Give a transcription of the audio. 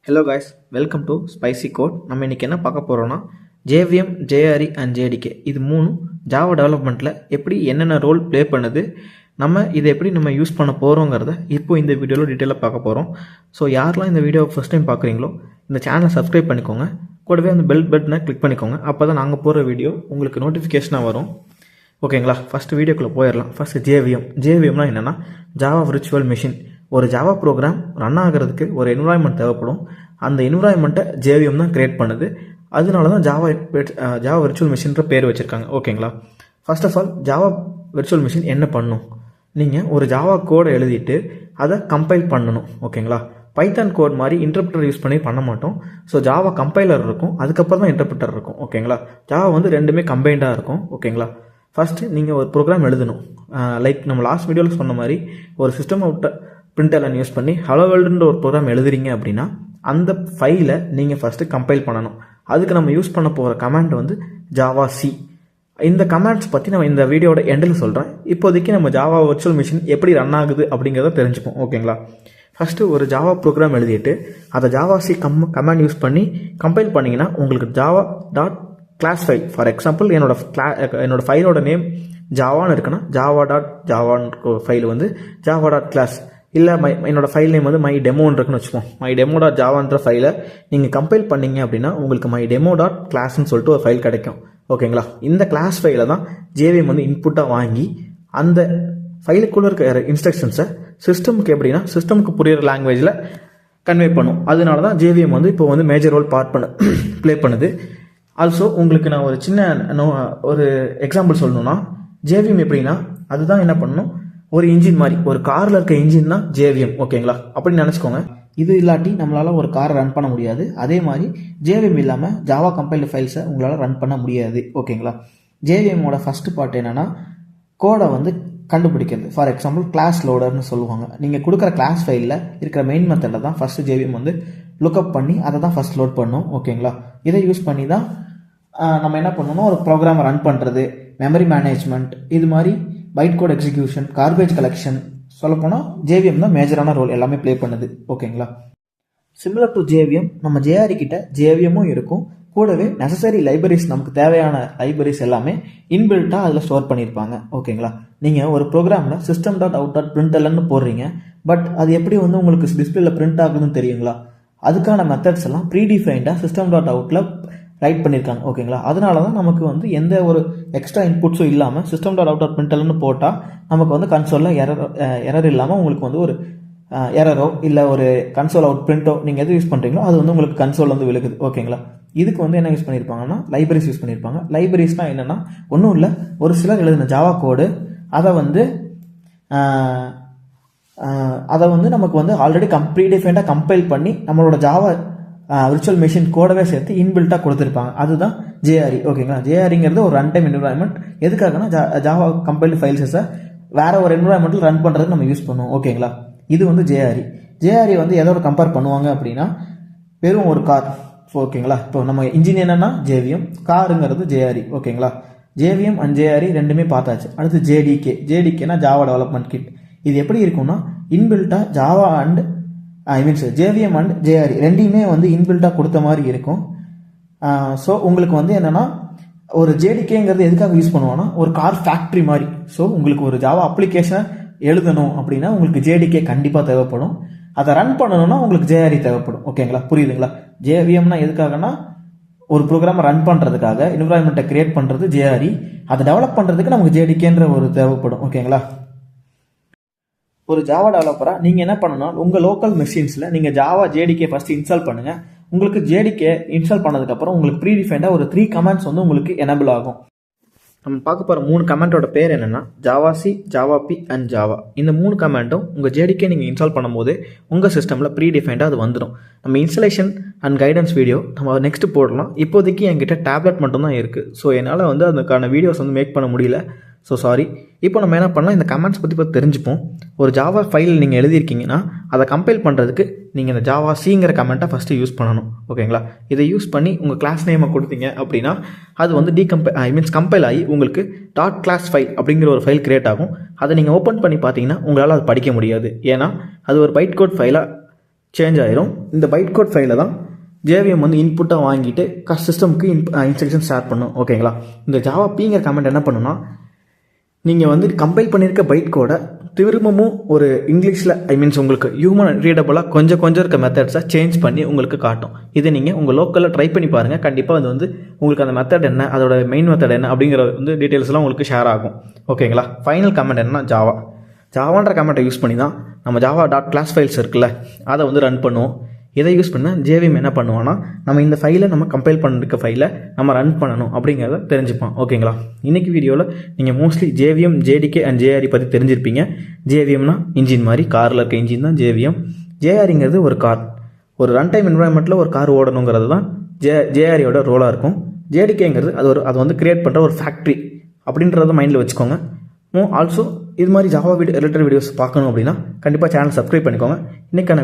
Hello guys, welcome to spicy code. நம்ம இன்றைக்கி என்ன பார்க்க போகிறோன்னா ஜேவிஎம், ஜேஆர்இ அண்ட் ஜேடிகே இது மூணும் ஜாவா டெவலப்மெண்ட்டில் எப்படி என்னென்ன ரோல் ப்ளே பண்ணுது, நம்ம இதை எப்படி நம்ம யூஸ் பண்ண போகிறோங்கிறத இப்போ இந்த வீடியோவில் டீட்டெயிலாக பார்க்க போகிறோம். ஸோ யாரெல்லாம் இந்த வீடியோவை ஃபஸ்ட் டைம் பார்க்குறீங்களோ இந்த சேனலை சப்ஸ்கிரைப் பண்ணிக்கோங்க, கூடவே அந்த பெல் பட்டனை கிளிக் பண்ணிக்கோங்க. அப்போ தான் நாங்கள் போகிற வீடியோ உங்களுக்கு நோட்டிஃபிகேஷனாக வரும். ஓகேங்களா, ஃபஸ்ட்டு வீடியோக்குள்ளே போயிடலாம். ஃபஸ்ட்டு ஜேவிஎம்னா என்னென்னா ஜாவா விர்ச்சுவல் மிஷின். ஒரு ஜாவா ப்ரோக்ராம் ரன் ஆகிறதுக்கு ஒரு என்விரான்மெண்ட் தேவைப்படும். அந்த என்விரான்மெண்ட்டை ஜேவிஎம் தான் க்ரியேட் பண்ணுது. அதனால தான் ஜாவா விர்ச்சுவல் மிஷின்ற பேர் வச்சுருக்காங்க. ஓகேங்களா, first of all Java virtual machine என்ன பண்ணும், நீங்கள் ஒரு ஜாவா கோடை எழுதிட்டு அதை கம்பைல் பண்ணணும். ஓகேங்களா, பைத்தான் கோட் மாதிரி இன்டர்பிரட்டர் யூஸ் பண்ணி பண்ண மாட்டோம். ஸோ ஜாவா கம்பைலர் இருக்கும், அதுக்கப்புறம் தான் இன்டர்பிரட்டர் இருக்கும். ஓகேங்களா, ஜாவா வந்து ரெண்டுமே கம்பைண்டாக இருக்கும். ஓகேங்களா, ஃபஸ்ட்டு நீங்கள் ஒரு ப்ரோக்ராம் எழுதணும். லைக் நம்ம லாஸ்ட் வீடியோவில் சொன்ன மாதிரி ஒரு சிஸ்டம் அவுட்டை println யூஸ் பண்ணி ஹலோ வேர்ல்டுன்ற ஒரு ப்ரோக்ராம் எழுதுறீங்க அப்படின்னா அந்த ஃபைலை நீங்கள் ஃபஸ்ட்டு கம்பைல் பண்ணணும். அதுக்கு நம்ம யூஸ் பண்ண போகிற கமாண்ட் வந்து ஜாவா சி. இந்த கமாண்ட்ஸ் பற்றி நம்ம இந்த வீடியோட எண்டில் சொல்கிறேன். இப்போதைக்கு நம்ம ஜாவா விர்ச்சுவல் மிஷின் எப்படி ரன் ஆகுது அப்படிங்கிறத தெரிஞ்சுப்போம். ஓகேங்களா, ஃபஸ்ட்டு ஒரு ஜாவா ப்ரோக்ராம் எழுதிட்டு அதை ஜாவா சி கமாண்ட் யூஸ் பண்ணி கம்பைல் பண்ணிங்கன்னா உங்களுக்கு Java dot class file, for example என்னோட ஃபைலோட நேம் ஜாவான்னு இருக்குன்னா ஜாவா டாட் ஜாவான்னு ஃபைல் வந்து ஜாவா டாட் கிளாஸ், இல்லை என்னோட ஃபைல் நேம் வந்து மை டெமோன்னு இருக்குன்னு வச்சுப்போம். மை டெமோ டாட் ஜாவான்ற ஃபைலை நீங்கள் கம்பைல் பண்ணீங்க அப்படின்னா உங்களுக்கு மை டெமோ டாட் கிளாஸ்ன்னு சொல்லிட்டு ஒரு ஃபைல் கிடைக்கும். ஓகேங்களா, இந்த கிளாஸ் ஃபைலை தான் ஜேவிஎம் வந்து இன்புட்டாக வாங்கி அந்த ஃபைலுக்குள்ளே இருக்கிற இன்ஸ்ட்ரக்ஷன்ஸை சிஸ்டமுக்கு எப்படின்னா சிஸ்டமுக்கு புரியுற லாங்குவேஜில் கன்வே பண்ணும். அதனால தான் ஜேவிஎம் வந்து இப்போ வந்து மேஜர் ரோல் ப்ளே பண்ணுது. ஆல்சோ உங்களுக்கு நான் ஒரு சின்ன ஒரு எக்ஸாம்பிள் சொல்லணும்னா ஜேவிஎம் எப்படின்னா அதுதான் என்ன பண்ணணும், ஒரு இன்ஜின் மாதிரி, ஒரு காரில் இருக்க இன்ஜின் தான் ஜேவிஎம். ஓகேங்களா, அப்படின்னு நினச்சிக்கோங்க. இது இல்லாட்டி நம்மளால் ஒரு காரை ரன் பண்ண முடியாது. அதே மாதிரி ஜேவிஎம் இல்லாமல் ஜாவா கம்பைல்டு ஃபைல்ஸை உங்களால் ரன் பண்ண முடியாது. ஓகேங்களா, ஜேவிஎம்மோட ஃபஸ்ட்டு பார்ட் என்னென்னா கோடை வந்து கண்டுபிடிக்கிறது. ஃபார் எக்ஸாம்பிள் கிளாஸ் லோடர்னு சொல்லுவாங்க. நீங்கள் கொடுக்குற கிளாஸ் ஃபைலில் இருக்கிற மெயின் மெத்தடில் தான் ஃபஸ்ட்டு ஜேவிஎம் வந்து லுக்அப் பண்ணி அதை தான் ஃபஸ்ட் லோட் பண்ணும். ஓகேங்களா, இதை யூஸ் பண்ணி தான் நம்ம என்ன பண்ணணும், ஒரு ப்ரோக்ராமை ரன் பண்ணுறது, மெமரி மேனேஜ்மெண்ட், இது மாதிரி byte code execution, garbage collection, சொல்லப்போனால் ஜேவிஎம் தான் மேஜரான ரோல் எல்லாமே ப்ளே பண்ணுது. ஓகேங்களா, சிமிலர் டு ஜேவிஎம் நம்ம ஜேஆர்இ கிட்ட ஜேவிஎம்மும் இருக்கும், கூடவே நெசசரி லைப்ரரிஸ், நமக்கு தேவையான லைப்ரரிஸ் எல்லாமே இன்பில்ட்டாக அதில் ஸ்டோர் பண்ணியிருப்பாங்க. ஓகேங்களா, நீங்கள் ஒரு ப்ரோக்ராமில் சிஸ்டம் டாட் அவுட் டாட் பிரிண்டல்னு போடுறீங்க, பட் அது எப்படி வந்து உங்களுக்கு டிஸ்பிளேல பிரிண்ட் ஆகுதுன்னு தெரியுங்களா? அதுக்கான மெத்தட்ஸ் எல்லாம் ப்ரீடிஃபைண்டாக சிஸ்டம் டாட் அவுட்டில் ரைட் பண்ணியிருக்காங்க. ஓகேங்களா, அதனால தான் நமக்கு வந்து எந்த ஒரு எக்ஸ்ட்ரா இன்புட்ஸும் இல்லாமல் சிஸ்டம் டாட் அவுட் டாட் பிரிண்டல்னு போட்டால் நமக்கு வந்து கன்சோலில் எரர் இல்லாமல் உங்களுக்கு வந்து ஒரு எரரோ இல்லை ஒரு கன்சோல் அவுட் பிரிண்டோ நீங்கள் எது யூஸ் பண்ணுறீங்களோ அது வந்து உங்களுக்கு கன்சோல் வந்து விழுகுது. ஓகேங்களா, இதுக்கு வந்து என்ன யூஸ் பண்ணியிருப்பாங்கன்னா லைப்ரரிஸ் யூஸ் பண்ணியிருப்பாங்க. லைப்ரரிஸ்னால் என்னென்னா ஒன்றும் இல்லை, ஒரு சிலர் எழுதின ஜாவா கோடு அதை வந்து நமக்கு வந்து ஆல்ரெடி ப்ரீடிஃபைண்டாக கம்பைல் பண்ணி நம்மளோட ஜாவா விர்ச்சுவல் மிஷின் கோடவே சேர்த்து இன்பில்ட்டாக கொடுத்துருப்பாங்க. அதுதான் ஜேஆர்இ. ஓகேங்களா, ஜேஆர்இங்கிறது ஒரு ரன் டைம் என்விரான்மெண்ட். எதுக்காகனா ஜாவா கம்பைல்டு ஃபைல்ஸை வேற ஒரு என்விரான்மெண்ட்டில் ரன் பண்ணுறதுக்கு நம்ம யூஸ் பண்ணுவோம். ஓகேங்களா, இது வந்து ஜேஆர்இ வந்து எதோட கம்பேர் பண்ணுவாங்க அப்படின்னா வெறும் ஒரு கார். ஓகேங்களா, இப்போ நம்ம இன்ஜின் என்னன்னா ஜேவிஎம், காருங்கிறது ஜேஆர்இ. ஓகேங்களா, ஜேவிஎம் அண்ட் ஜேஆர்இ ரெண்டுமே பார்த்தாச்சு. அடுத்து ஜேடிகேனா ஜாவா டெவலப்மெண்ட் கிட். இது எப்படி இருக்கும்னா இன்பில்ட்டாக Java and JVM and JRE ரெண்டையுமே வந்து இன்பில்ட்டாக கொடுத்த மாதிரி இருக்கும். ஸோ உங்களுக்கு வந்து என்னென்னா ஒரு ஜேடிகேங்கிறது எதுக்காக யூஸ் பண்ணுவோன்னா ஒரு கார் ஃபேக்ட்ரி மாதிரி. ஸோ உங்களுக்கு ஒரு ஜாவா அப்ளிகேஷனை எழுதணும் அப்படின்னா உங்களுக்கு ஜேடிகே கண்டிப்பாக தேவைப்படும். அதை ரன் பண்ணணும்னா உங்களுக்கு ஜேஆர்இ தேவைப்படும். ஓகேங்களா, புரியுதுங்களா? ஜேவிஎம்னா எதுக்காகனா ஒரு ப்ரோக்ராமை ரன் பண்ணுறதுக்காக, என்விரான்மெண்ட்டை கிரியேட் பண்ணுறது ஜேஆர்இ, அதை டெவலப் பண்ணுறதுக்கு நமக்கு ஜேடிகேன்ற ஒரு தேவைப்படும். ஓகேங்களா, ஒரு ஜாவா டெவலப்பராக நீங்கள் என்ன பண்ணணும், உங்கள் லோக்கல் மெஷின்ஸில் நீங்கள் ஜாவா ஜேடிகே ஃபஸ்ட்டு இன்ஸ்டால் பண்ணுங்கள். உங்களுக்கு ஜேடிகே இன்ஸ்டால் பண்ணதுக்கப்புறம் உங்களுக்கு ப்ரீடிஃபைண்டாக ஒரு 3 கமெண்ட்ஸ் வந்து உங்களுக்கு எனபிள் ஆகும். நம்ம பார்க்க போகிற 3 கமெண்ட்டோட பேர் என்னென்னா Java C, Java P and Java. இந்த 3 கமெண்ட்டும் உங்கள் ஜேடிகே நீங்கள் இன்ஸ்டால் பண்ணும்போது உங்கள் சிஸ்டமில் ப்ரீடிஃபைண்டாக அது வந்துடும். நம்ம இன்ஸ்டலேஷன் அண்ட் கைடன்ஸ் வீடியோ நம்ம நெக்ஸ்ட்டு போடலாம். இப்போதைக்கு என்கிட்ட டேப்லெட் மட்டும்தான் இருக்குது. ஸோ என்னால் வந்து அதுக்கான வீடியோஸ் வந்து மேக் பண்ண முடியல. So sorry. இப்போ நம்ம என்ன பண்ணலாம், இந்த கமெண்ட்ஸ் பற்றி தெரிஞ்சுப்போம். ஒரு ஜாவா ஃபைல் நீங்கள் எழுதியிருக்கீங்கன்னா அதை கம்பைல் பண்ணுறதுக்கு நீங்கள் இந்த ஜாவா சிங்கிற கமெண்ட்டை ஃபஸ்ட்டு யூஸ் பண்ணணும். ஓகேங்களா, இதை யூஸ் பண்ணி உங்கள் கிளாஸ் நேமை கொடுத்தீங்க அப்படின்னா அது வந்து கம்பைல் ஆகி உங்களுக்கு டாட் கிளாஸ் ஃபைல் அப்படிங்கிற ஒரு ஃபைல் கிரியேட் ஆகும். அதை நீங்கள் ஓப்பன் பண்ணி பார்த்தீங்கன்னா உங்களால் அது படிக்க முடியாது. ஏன்னா அது ஒரு பைட் கோட் ஃபைலாக சேஞ்ச் ஆயிரும். இந்த பைட் கோட் ஃபைலை தான் ஜேவிஎம் வந்து இன்புட்டாக வாங்கிட்டு சிஸ்டமுக்கு இன்ஸ்ட்ரக்ஷன் ஷேர் பண்ணும். ஓகேங்களா? இந்த ஜாவா பிங்கிற கமெண்ட் என்ன பண்ணுன்னா, நீங்கள் வந்து கம்பைல் பண்ணியிருக்க பைட் கோடை திரும்பவும் ஒரு இங்கிலீஷில் உங்களுக்கு ஹியூமன் ரீடபுளாக கொஞ்சம் இருக்க மெத்தட்ஸை சேஞ்ச் பண்ணி உங்களுக்கு காட்டும். இதை நீங்கள் உங்கள் லோக்கலில் ட்ரை பண்ணி பாருங்கள். கண்டிப்பாக அது வந்து உங்களுக்கு அந்த மெத்தட் என்ன, அதோட மெயின் மெத்தட் என்ன அப்படிங்கிற வந்து டீட்டெயில்ஸ்லாம் உங்களுக்கு ஷேர் ஆகும். ஓகேங்களா? ஃபைனல் கமெண்ட் என்னன்னா ஜாவான்ற கமெண்ட்டை யூஸ் பண்ணி தான் நம்ம ஜாவா டாட் கிளாஸ் ஃபைல்ஸ் இருக்குல்ல, அதை வந்து ரன் பண்ணுவோம். இதை யூஸ் பண்ணால் ஜேவிஎம் என்ன பண்ணுவான்னா, நம்ம இந்த ஃபைலை நம்ம கம்பைல் பண்ணிருக்க ஃபைலை நம்ம ரன் பண்ணணும் அப்படிங்கிறத தெரிஞ்சுப்போம். ஓகேங்களா? இன்றைக்கி வீடியோவில் நீங்கள் mostly JVM, JDK and JRE பற்றி தெரிஞ்சிருப்பீங்க. ஜேவிஎம்னா இன்ஜின் மாதிரி, காரில் இருக்க இன்ஜின் தான் ஜேவிஎம். ஜேஆர்இங்கிறது ஒரு கார், ஒரு ரன் டைம் என்வரான்மெண்ட்டில் ஒரு கார் ஓடணுங்கிறது தான் ஜேஆர்இயோட ரோலாக இருக்கும். ஜேடிகேங்கிறது அது வந்து கிரியேட் பண்ணுற ஒரு ஃபேக்ட்ரி அப்படின்றத மைண்டில் வச்சுக்கோங்க. ஆல்சோ இது மாதிரி ஜாவா ரிலேட்டட் வீடியோஸ் பார்க்கணும் அப்படின்னா கண்டிப்பாக சேனல் சப்ஸ்கிரைப் பண்ணிக்கோங்க. இன்றைக்கான